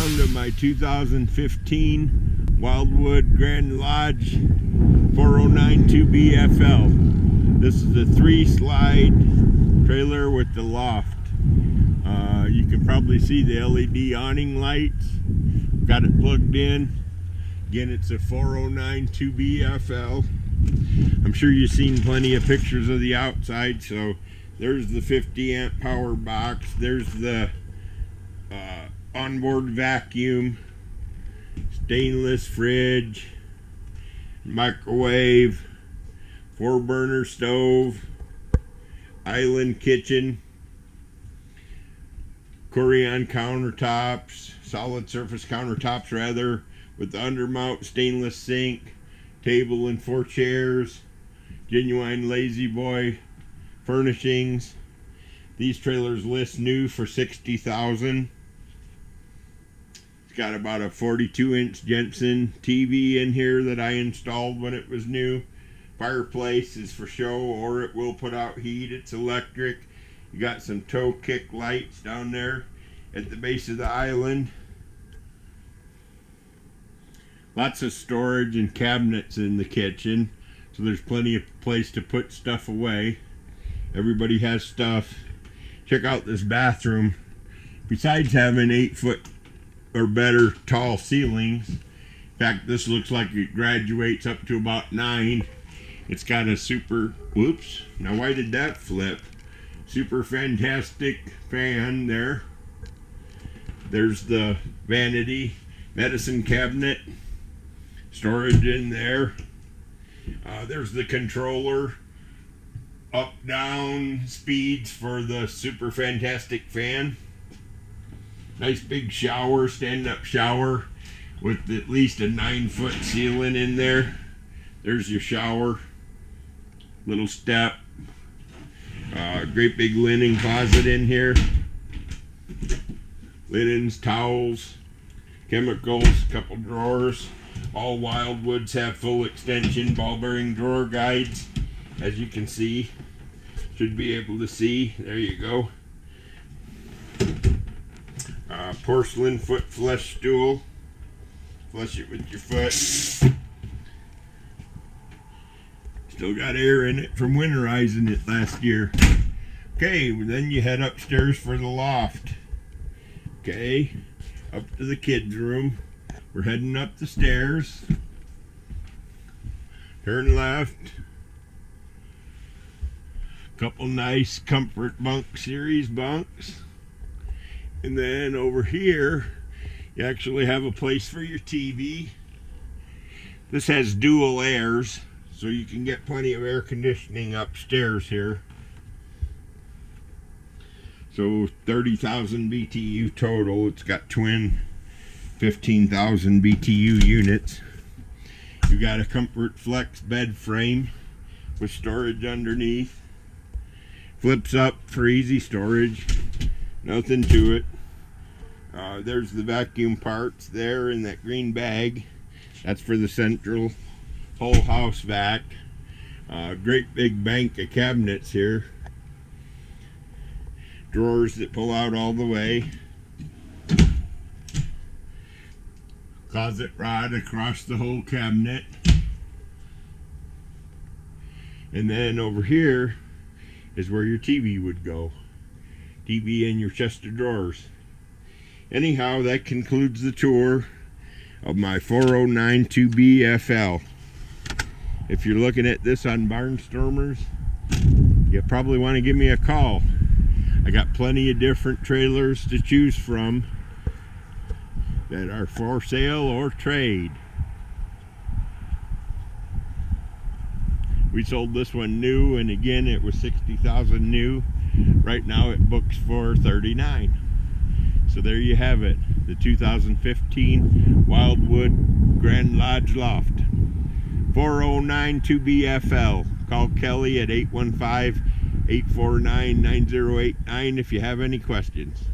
down to my 2015 Wildwood Grand Lodge 409 2BFL. This is a 3-slide trailer with the loft. You can probably see the LED awning lights. Got it plugged in. Again, it's a 409 2BFL. I'm sure you've seen plenty of pictures of the outside. So there's the 50 amp power box. There's the onboard vacuum, stainless fridge, microwave, 4-burner stove, island kitchen, Corian countertops, solid surface countertops rather, with the undermount stainless sink, table and 4 chairs, genuine Lazy Boy furnishings. These trailers list new for $60,000. It's got about a 42-inch Jensen TV in here that I installed when it was new. Fireplace is for show, or it will put out heat. It's electric. You got some toe kick lights down there at the base of the island. Lots of storage and cabinets in the kitchen, so there's plenty of place to put stuff away. Everybody has stuff. Check out this bathroom. Besides having 8-foot or better tall ceilings, in fact, this looks like it graduates up to about 9. It's got a super, whoops, now why did that flip? Super fantastic fan there. There's the vanity, medicine cabinet, storage in there. There's the controller, up down speeds for the super fantastic fan. Nice big shower, stand up shower with at least a 9-foot ceiling in there. There's your shower, little step, great big linen closet in here, linens, towels, chemicals, couple drawers. All Wildwoods have full extension ball bearing drawer guides, as you can see. Should be able to see. There you go. Porcelain foot flush stool. Flush it with your foot. Still got air in it from winterizing it last year. Okay, then you head upstairs for the loft. Okay, up to the kids' room. We're heading up the stairs. Turn left. Couple nice comfort bunk series bunks. And then over here, you actually have a place for your TV. This has dual airs, so you can get plenty of air conditioning upstairs here. So 30,000 BTU total. It's got twin 15,000 BTU units. You got a Comfort Flex bed frame with storage underneath. Flips up for easy storage. Nothing to it. There's the vacuum parts there in that green bag. That's for the central whole house vac. Great big bank of cabinets here. Drawers that pull out all the way. Closet rod across the whole cabinet. And then over here is where your TV would go. TV in your chest of drawers. Anyhow, that concludes the tour of my 409 2BFL. If you're looking at this on Barnstormers, you probably want to give me a call. I got plenty of different trailers to choose from that are for sale or trade. We sold this one new, and again it was $60,000 new. Right now it books for $39,000. So there you have it, the 2015 Wildwood Grand Lodge Loft 409 2BFL. Call Kelly at 815-849-9089 if you have any questions.